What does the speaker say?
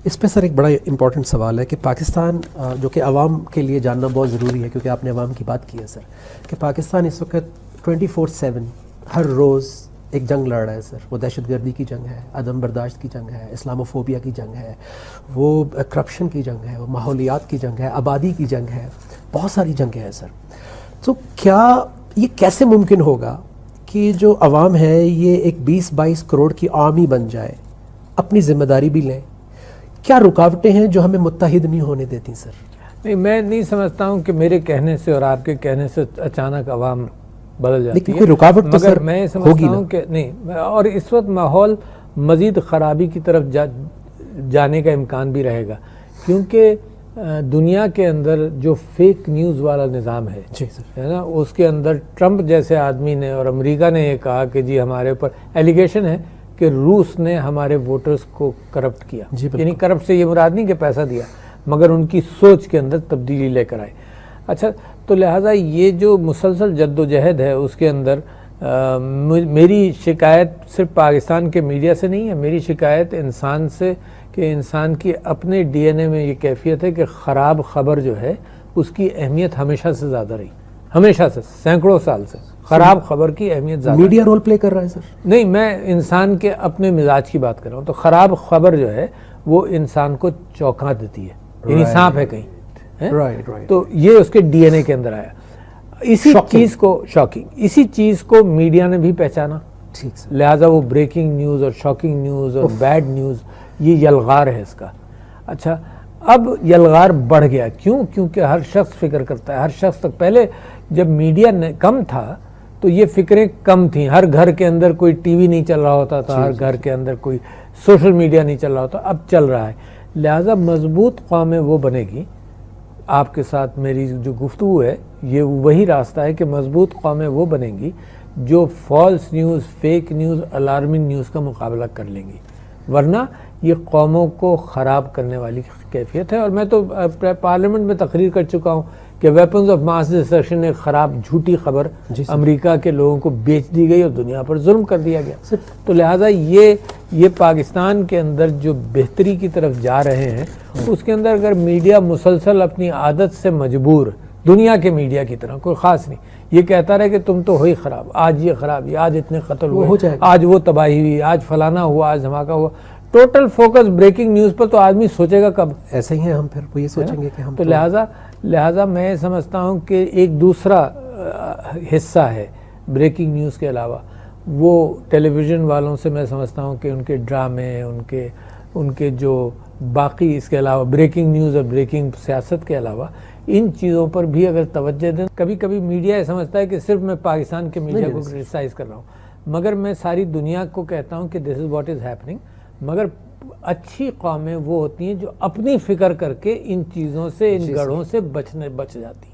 اس پہ سر ایک بڑا امپورٹنٹ سوال ہے کہ پاکستان جو کہ عوام کے لیے جاننا بہت ضروری ہے، کیونکہ آپ نے عوام کی بات کی ہے سر، کہ پاکستان اس وقت 24/7 ہر روز ایک جنگ لڑ رہا ہے سر. وہ دہشت گردی کی جنگ ہے، عدم برداشت کی جنگ ہے، اسلاموفوبیا کی جنگ ہے، وہ کرپشن کی جنگ ہے، وہ ماحولیات کی جنگ ہے، آبادی کی جنگ ہے، بہت ساری جنگیں ہیں سر. تو کیا یہ کیسے ممکن ہوگا کہ جو عوام ہے یہ ایک 20-22 کروڑ کی عوامی بن جائے، اپنی ذمہ داری بھی لیں؟ کیا رکاوٹیں ہیں جو ہمیں متحد نہیں ہونے دیتی سر؟ نہیں، میں نہیں سمجھتا ہوں کہ میرے کہنے سے اور آپ کے کہنے سے اچانک عوام بدل جاتی لیکن ہے. کوئی رکاوٹ تو مگر سر میں ہوگی سمجھتا نا. ہوں کہ نہیں، اور اس وقت ماحول مزید خرابی کی طرف جانے کا امکان بھی رہے گا، کیونکہ دنیا کے اندر جو فیک نیوز والا نظام ہے جی سر، ہے نا، اس کے اندر ٹرمپ جیسے آدمی نے اور امریکہ نے یہ کہا کہ جی ہمارے اوپر ایلیگیشن ہے کہ روس نے ہمارے ووٹرز کو کرپٹ کیا. جی بالکل. یعنی کرپٹ سے یہ مراد نہیں کہ پیسہ دیا، مگر ان کی سوچ کے اندر تبدیلی لے کر آئے. اچھا، تو لہٰذا یہ جو مسلسل جد و جہد ہے اس کے اندر میری شکایت صرف پاکستان کے میڈیا سے نہیں ہے، میری شکایت انسان سے، کہ انسان کی اپنے ڈی این اے میں یہ کیفیت ہے کہ خراب خبر جو ہے اس کی اہمیت ہمیشہ سے زیادہ رہی، ہمیشہ سے، سینکڑوں سال سے خراب خبر کی اہمیت زیادہ. میڈیا رول پلے کر رہا ہے سر؟ نہیں، میں انسان کے اپنے مزاج کی بات کر رہا ہوں. تو خراب خبر جو ہے وہ انسان کو چونکا دیتی ہے، یعنی سانپ ہے کہیں، رائٹ رائٹ. تو یہ اس کے ڈی این اے کے اندر آیا. اسی چیز کو شاکنگ، اسی چیز کو میڈیا نے بھی پہچانا، ٹھیک سر. لہٰذا وہ بریکنگ نیوز اور شاکنگ نیوز اور بیڈ نیوز، یہ یلغار ہے اس کا. اچھا، اب یلغار بڑھ گیا. کیونکہ ہر شخص فکر کرتا ہے، ہر شخص تک. پہلے جب میڈیا کم تھا تو یہ فکریں کم تھیں، ہر گھر کے اندر کوئی ٹی وی نہیں چل رہا ہوتا تھا، ہر گھر کے اندر کوئی سوشل میڈیا نہیں چل رہا ہوتا. اب چل رہا ہے. لہٰذا مضبوط قومیں وہ بنے گی. آپ کے ساتھ میری جو گفتگو ہے یہ وہی راستہ ہے کہ مضبوط قومیں وہ بنیں گی جو false news, fake news, alarming news کا مقابلہ کر لیں گی. ورنہ یہ قوموں کو خراب کرنے والی کیفیت ہے. اور میں تو پارلیمنٹ میں تقریر کر چکا ہوں کہ ویپنز آف ماس ڈسٹرکشن ایک خراب جھوٹی خبر امریکہ کے لوگوں کو بیچ دی گئی اور دنیا پر ظلم کر دیا گیا. تو لہٰذا یہ پاکستان کے اندر جو بہتری کی طرف جا رہے ہیں اس کے اندر اگر میڈیا مسلسل اپنی عادت سے مجبور، دنیا کے میڈیا کی طرح کوئی خاص نہیں، یہ کہتا رہے کہ تم تو ہوئی خراب، آج یہ خراب، آج اتنے قتل ہوئے، آج وہ تباہی ہوئی، آج فلانا ہوا، آج دھماکہ ہوا، ٹوٹل فوکس بریکنگ نیوز پر، تو آدمی سوچے گا کب؟ ایسے ہی ہیں ہم، پھر وہ یہ سوچیں گے کہ ہم. تو لہٰذا میں سمجھتا ہوں کہ ایک دوسرا حصہ ہے بریکنگ نیوز کے علاوہ، وہ ٹیلی ویژن والوں سے میں سمجھتا ہوں کہ ان کے ڈرامے، ان کے جو باقی اس کے علاوہ بریکنگ نیوز اور بریکنگ سیاست کے علاوہ ان چیزوں پر بھی اگر توجہ دیں. کبھی کبھی میڈیا یہ سمجھتا ہے کہ صرف میں پاکستان کے میڈیا کو کرٹیسائز کر رہا ہوں، مگر میں ساری دنیا کو کہتا ہوں کہ دس از واٹ از ہیپننگ. مگر اچھی قومیں وہ ہوتی ہیں جو اپنی فکر کر کے ان چیزوں سے، ان گڑھوں سے بچ جاتی ہیں.